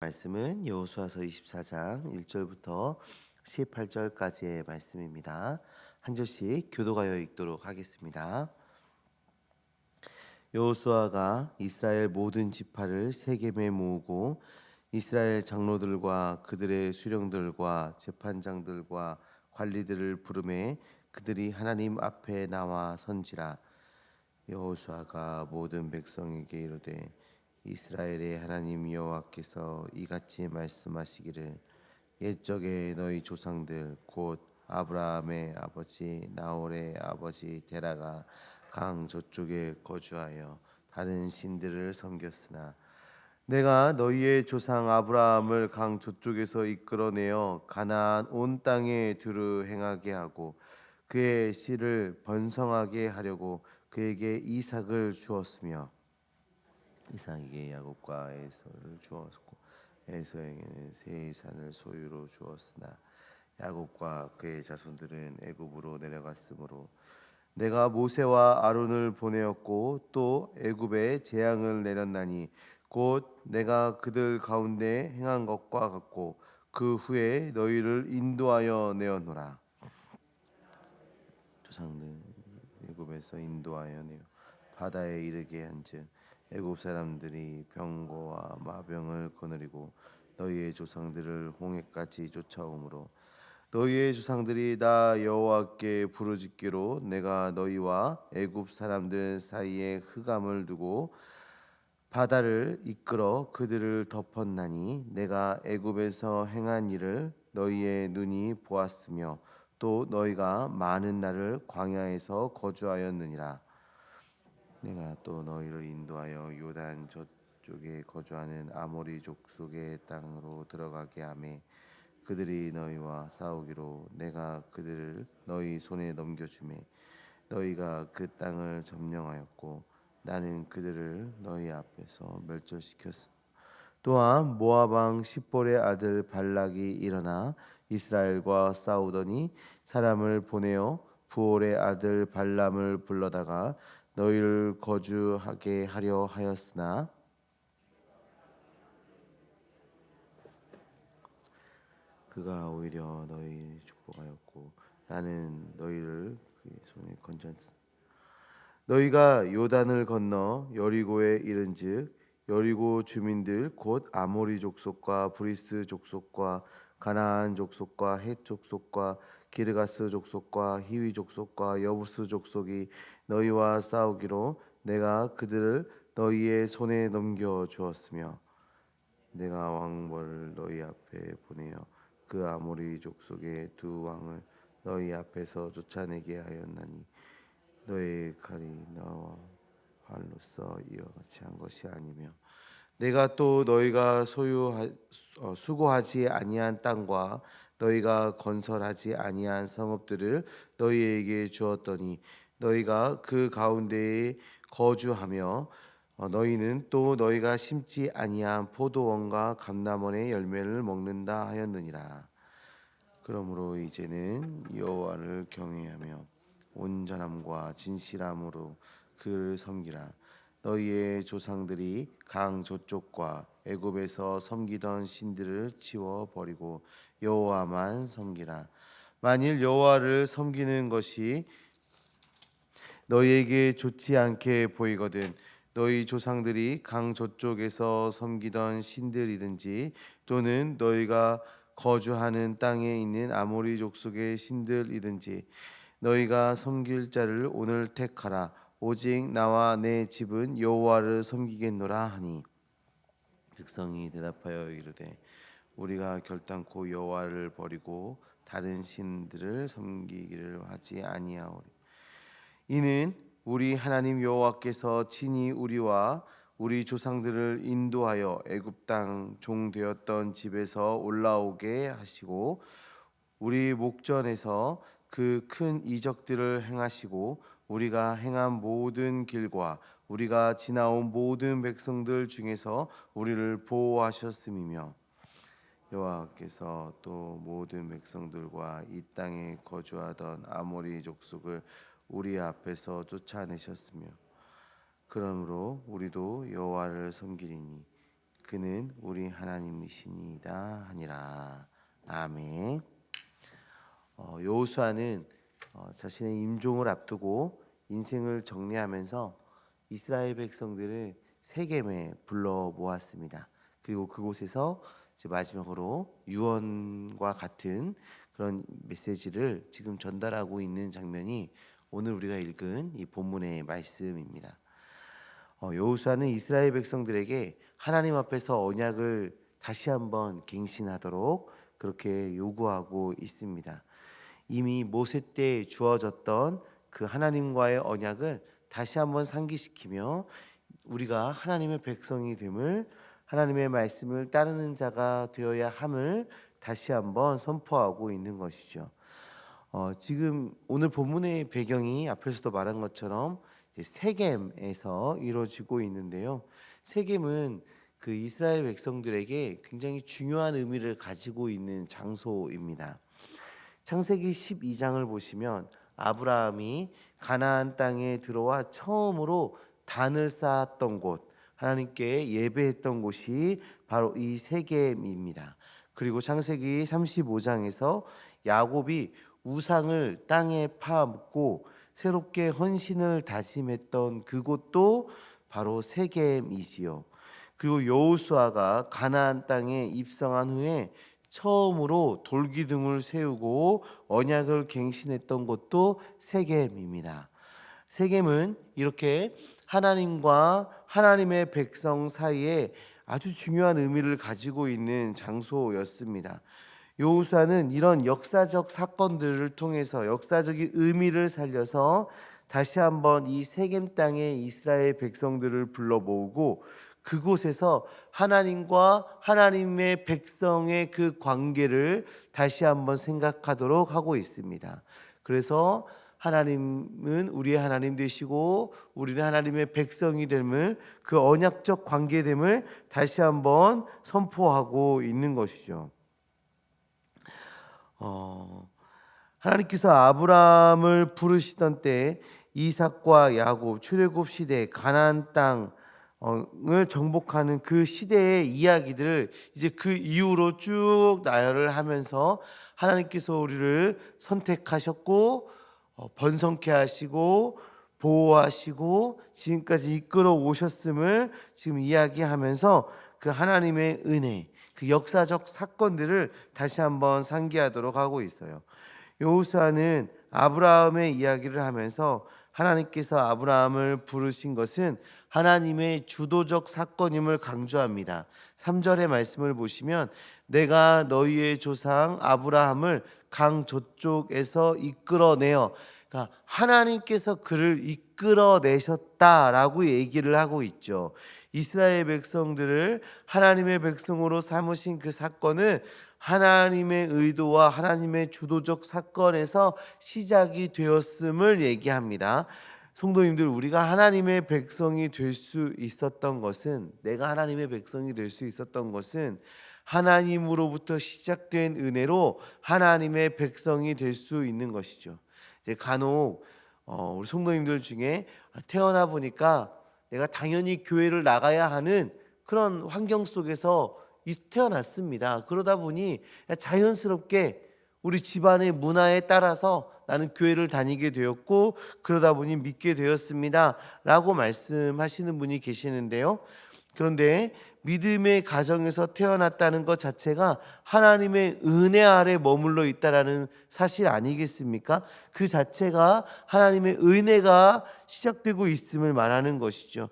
말씀은 여호수아서 24장 1절부터 18절까지의 말씀입니다. 한 절씩 교도하여 읽도록 하겠습니다. 여호수아가 이스라엘 모든 지파를 세겜에 모으고 이스라엘 장로들과 그들의 수령들과 재판장들과 관리들을 부르매 그들이 하나님 앞에 나와 선지라. 여호수아가 모든 백성에게 이르되 이스라엘의 하나님 여호와께서 이같이 말씀하시기를 옛적에 너희 조상들 곧 아브라함의 아버지 나홀의 아버지 데라가 강 저쪽에 거주하여 다른 신들을 섬겼으나 내가 너희의 조상 아브라함을 강 저쪽에서 이끌어내어 가나안 온 땅에 두루 행하게 하고 그의 씨를 번성하게 하려고 그에게 이삭을 주었으며 이삭에게 야곱과 에서를 주었고 에서에게는 세이산을 소유로 주었으나 야곱과 그의 자손들은 애굽으로 내려갔으므로 내가 모세와 아론을 보내었고 또 애굽에 재앙을 내렸나니 곧 내가 그들 가운데 행한 것과 같고 그 후에 너희를 인도하여 내어노라. 조상들 애굽에서 인도하여 내어 바다에 이르게 한즉 애굽 사람들이 병거와 마병을 거느리고 너희의 조상들을 홍해까지 쫓아오므로 너희의 조상들이 나 여호와께 부르짖기로 내가 너희와 애굽 사람들 사이에 흑암을 두고 바다를 이끌어 그들을 덮었나니 내가 애굽에서 행한 일을 너희의 눈이 보았으며 또 너희가 많은 날을 광야에서 거주하였느니라. 내가 또 너희를 인도하여 요단 저쪽에 거주하는 아모리 족속의 땅으로 들어가게 하매 그들이 너희와 싸우기로 내가 그들을 너희 손에 넘겨주매 너희가 그 땅을 점령하였고 나는 그들을 너희 앞에서 멸절시켰으며 또한 모압 왕 십볼의 아들 발락이 일어나 이스라엘과 싸우더니 사람을 보내어 부올의 아들 발람을 불러다가 너희를 거주하게 하려 하였으나 그가 오히려 너희 축복하였고 나는 너희를 그의 손에 건졌으나 너희가 요단을 건너 여리고에 이른즉 여리고 주민들 곧 아모리 족속과 브리스 족속과 가나안 족속과 헷 족속과 기르가스 족속과 히위 족속과 여부스 족속이 너희와 싸우기로 내가 그들을 너희의 손에 넘겨 주었으며 내가 왕벌을 너희 앞에 보내어 그 아모리 족속의 두 왕을 너희 앞에서 쫓아내게 하였나니 너의 칼이 나와 활로써 이와 같이 한 것이 아니며 내가 또 너희가 수고하지 아니한 땅과 너희가 건설하지 아니한 성읍들을 너희에게 주었더니 너희가 그 가운데에 거주하며 너희는 또 너희가 심지 아니한 포도원과 감람원의 열매를 먹는다 하였느니라. 그러므로 이제는 여호와를 경외하며 온전함과 진실함으로 그를 섬기라. 너희의 조상들이 강 저쪽과 애굽에서 섬기던 신들을 치워 버리고 여호와만 섬기라. 만일 여호와를 섬기는 것이 너희에게 좋지 않게 보이거든 너희 조상들이 강 저쪽에서 섬기던 신들이든지 또는 너희가 거주하는 땅에 있는 아모리 족속의 신들이든지 너희가 섬길 자를 오늘 택하라. 오직 나와 내 집은 여호와를 섬기겠노라 하니 백성이 대답하여 이르되 우리가 결단코 여호와를 버리고 다른 신들을 섬기기를 하지 아니하오리. 이는 우리 하나님 여호와께서 친히 우리와 우리 조상들을 인도하여 애굽 땅 종되었던 집에서 올라오게 하시고 우리 목전에서 그 큰 이적들을 행하시고 우리가 행한 모든 길과 우리가 지나온 모든 백성들 중에서 우리를 보호하셨음이며 여호와께서 또 모든 백성들과 이 땅에 거주하던 아모리 족속을 우리 앞에서 쫓아내셨으며 그러므로 우리도 여호와를 섬기리니 그는 우리 하나님이시니이다 하니라. 아멘. 여호수아는 자신의 임종을 앞두고 인생을 정리하면서 이스라엘 백성들을 세겜에 불러 모았습니다. 그리고 그곳에서 이제 마지막으로 유언과 같은 그런 메시지를 지금 전달하고 있는 장면이 오늘 우리가 읽은 이 본문의 말씀입니다. 여호수아는 이스라엘 백성들에게 하나님 앞에서 언약을 다시 한번 갱신하도록 그렇게 요구하고 있습니다. 이미 모세 때 주어졌던 그 하나님과의 언약을 다시 한번 상기시키며 우리가 하나님의 백성이 됨을, 하나님의 말씀을 따르는 자가 되어야 함을 다시 한번 선포하고 있는 것이죠. 지금 오늘 본문의 배경이 앞에서도 말한 것처럼 세겜에서 이루어지고 있는데요. 세겜은 그 이스라엘 백성들에게 굉장히 중요한 의미를 가지고 있는 장소입니다. 창세기 12장을 보시면 아브라함이 가나안 땅에 들어와 처음으로 단을 쌓았던 곳, 하나님께 예배했던 곳이 바로 이 세겜입니다. 그리고 창세기 35장에서 야곱이 우상을 땅에 파묻고 새롭게 헌신을 다짐했던 그곳도 바로 세겜이지요. 그리고 여호수아가 가나안 땅에 입성한 후에 처음으로 돌기둥을 세우고 언약을 갱신했던 곳도 세겜입니다. 세겜은 이렇게 하나님과 하나님의 백성 사이에 아주 중요한 의미를 가지고 있는 장소였습니다. 여호수아는 이런 역사적 사건들을 통해서 역사적인 의미를 살려서 다시 한번 이 세겜 땅에 이스라엘 백성들을 불러 모으고 그곳에서 하나님과 하나님의 백성의 그 관계를 다시 한번 생각하도록 하고 있습니다. 그래서 하나님은 우리의 하나님 되시고 우리는 하나님의 백성이 됨을, 그 언약적 관계됨을 다시 한번 선포하고 있는 것이죠. 하나님께서 아브라함을 부르시던 때 이삭과 야곱 출애굽 시대 가나안 땅을 정복하는 그 시대의 이야기들을 이제 그 이후로 쭉 나열을 하면서 하나님께서 우리를 선택하셨고 번성케 하시고 보호하시고 지금까지 이끌어 오셨음을 지금 이야기하면서 그 하나님의 은혜, 그 역사적 사건들을 다시 한번 상기하도록 하고 있어요. 여호수아는 아브라함의 이야기를 하면서 하나님께서 아브라함을 부르신 것은 하나님의 주도적 사건임을 강조합니다. 3절의 말씀을 보시면 내가 너희의 조상 아브라함을 강 저쪽에서 이끌어내어, 그러니까 하나님께서 그를 이끌어내셨다라고 얘기를 하고 있죠. 이스라엘 백성들을 하나님의 백성으로 삼으신 그 사건은 하나님의 의도와 하나님의 주도적 사건에서 시작이 되었음을 얘기합니다. 성도님들, 우리가 하나님의 백성이 될 수 있었던 것은, 내가 하나님의 백성이 될 수 있었던 것은 하나님으로부터 시작된 은혜로 하나님의 백성이 될 수 있는 것이죠. 이제 간혹 우리 성도님들 중에 태어나 보니까 내가 당연히 교회를 나가야 하는 그런 환경 속에서 태어났습니다. 그러다 보니 자연스럽게 우리 집안의 문화에 따라서 나는 교회를 다니게 되었고 그러다 보니 믿게 되었습니다 라고 말씀하시는 분이 계시는데요. 그런데 믿음의 가정에서 태어났다는 것 자체가 하나님의 은혜 아래 머물러 있다라는 사실 아니겠습니까? 그 자체가 하나님의 은혜가 시작되고 있음을 말하는 것이죠.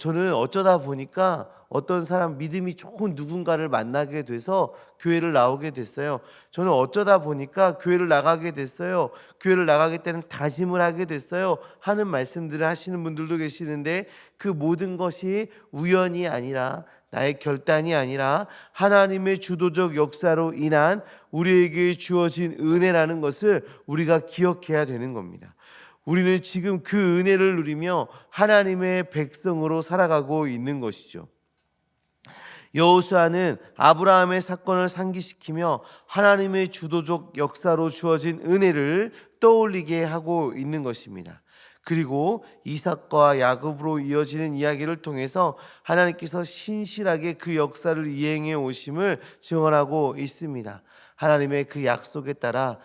저는 어쩌다 보니까 어떤 사람 믿음이 좋은 누군가를 만나게 돼서 교회를 나오게 됐어요. 저는 어쩌다 보니까 교회를 나가게 됐어요. 교회를 나가겠다는 다짐을 하게 됐어요 하는 말씀들을 하시는 분들도 계시는데, 그 모든 것이 우연이 아니라, 나의 결단이 아니라 하나님의 주도적 역사로 인한 우리에게 주어진 은혜라는 것을 우리가 기억해야 되는 겁니다. 우리는 지금 그 은혜를 누리며 하나님의 백성으로 살아가고 있는 것이죠. 여호수아는 아브라함의 사건을 상기시키며 하나님의 주도적 역사로 주어진 은혜를 떠올리게 하고 있는 것입니다. 그리고 이삭과 야곱으로 이어지는 이야기를 통해서 하나님께서 신실하게 그 역사를 이행해 오심을 증언하고 있습니다. 하나님의 그 약속에 따라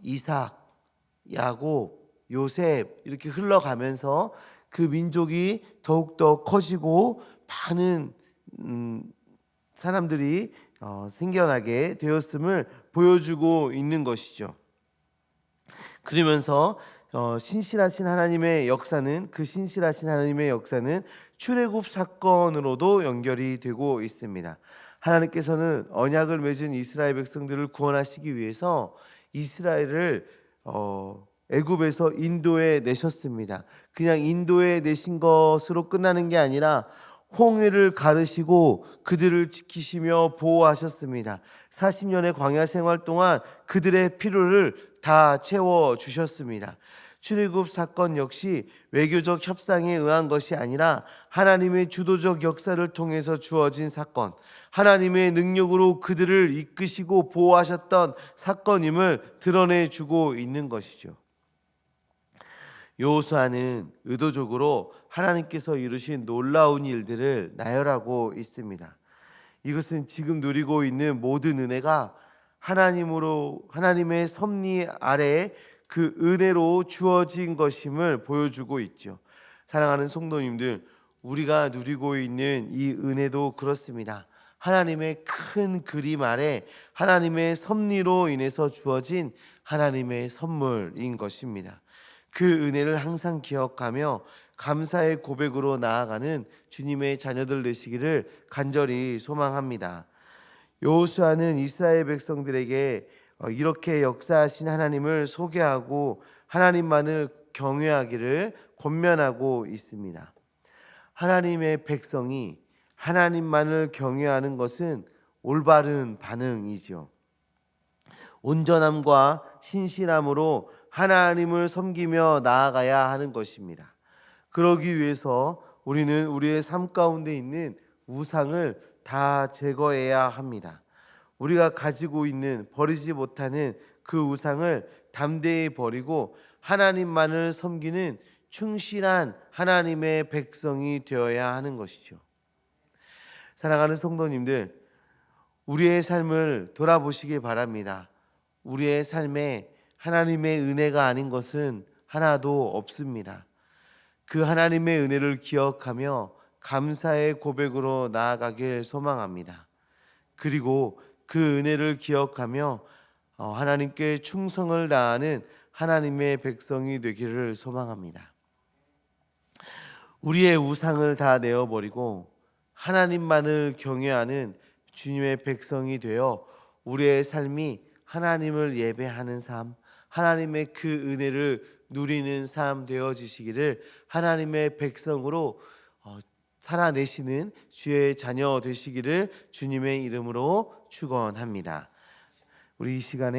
이삭, 야곱, 요셉 이렇게 흘러가면서 그 민족이 더욱더 커지고 많은 사람들이 생겨나게 되었음을 보여주고 있는 것이죠. 그러면서 신실하신 하나님의 역사는 출애굽 사건으로도 연결이 되고 있습니다. 하나님께서는 언약을 맺은 이스라엘 백성들을 구원하시기 위해서 이스라엘을 애굽에서 인도에 내셨습니다. 그냥 인도에 내신 것으로 끝나는 게 아니라 홍해를 가르시고 그들을 지키시며 보호하셨습니다. 40년의 광야 생활 동안 그들의 필요를 다 채워 주셨습니다. 출애굽 사건 역시 외교적 협상에 의한 것이 아니라 하나님의 주도적 역사를 통해서 주어진 사건, 하나님의 능력으로 그들을 이끄시고 보호하셨던 사건임을 드러내주고 있는 것이죠. 여호수아는 의도적으로 하나님께서 이루신 놀라운 일들을 나열하고 있습니다. 이것은 지금 누리고 있는 모든 은혜가 하나님의 섭리 아래 그 은혜로 주어진 것임을 보여주고 있죠. 사랑하는 성도님들, 우리가 누리고 있는 이 은혜도 그렇습니다. 하나님의 큰 그림 아래 하나님의 섭리로 인해서 주어진 하나님의 선물인 것입니다. 그 은혜를 항상 기억하며 감사의 고백으로 나아가는 주님의 자녀들 되시기를 간절히 소망합니다. 여호수아는 이스라엘 백성들에게 이렇게 역사하신 하나님을 소개하고 하나님만을 경외하기를 권면하고 있습니다. 하나님의 백성이 하나님만을 경외하는 것은 올바른 반응이죠. 온전함과 신실함으로 하나님을 섬기며 나아가야 하는 것입니다. 그러기 위해서 우리는 우리의 삶 가운데 있는 우상을 다 제거해야 합니다. 우리가 가지고 있는 버리지 못하는 그 우상을 담대히 버리고 하나님만을 섬기는 충실한 하나님의 백성이 되어야 하는 것이죠. 사랑하는 성도님들, 우리의 삶을 돌아보시기 바랍니다. 우리의 삶에 하나님의 은혜가 아닌 것은 하나도 없습니다. 그 하나님의 은혜를 기억하며 감사의 고백으로 나아가길 소망합니다. 그리고 그 은혜를 기억하며 하나님께 충성을 다하는 하나님의 백성이 되기를 소망합니다. 우리의 우상을 다 내어버리고 하나님만을 경외하는 주님의 백성이 되어 우리의 삶이 하나님을 예배하는 삶, 하나님의 그 은혜를 누리는 삶 되어지시기를 하나님의 백성으로 살아내시는 주의 자녀 되시기를 주님의 이름으로 축원합니다. 우리 이 시간에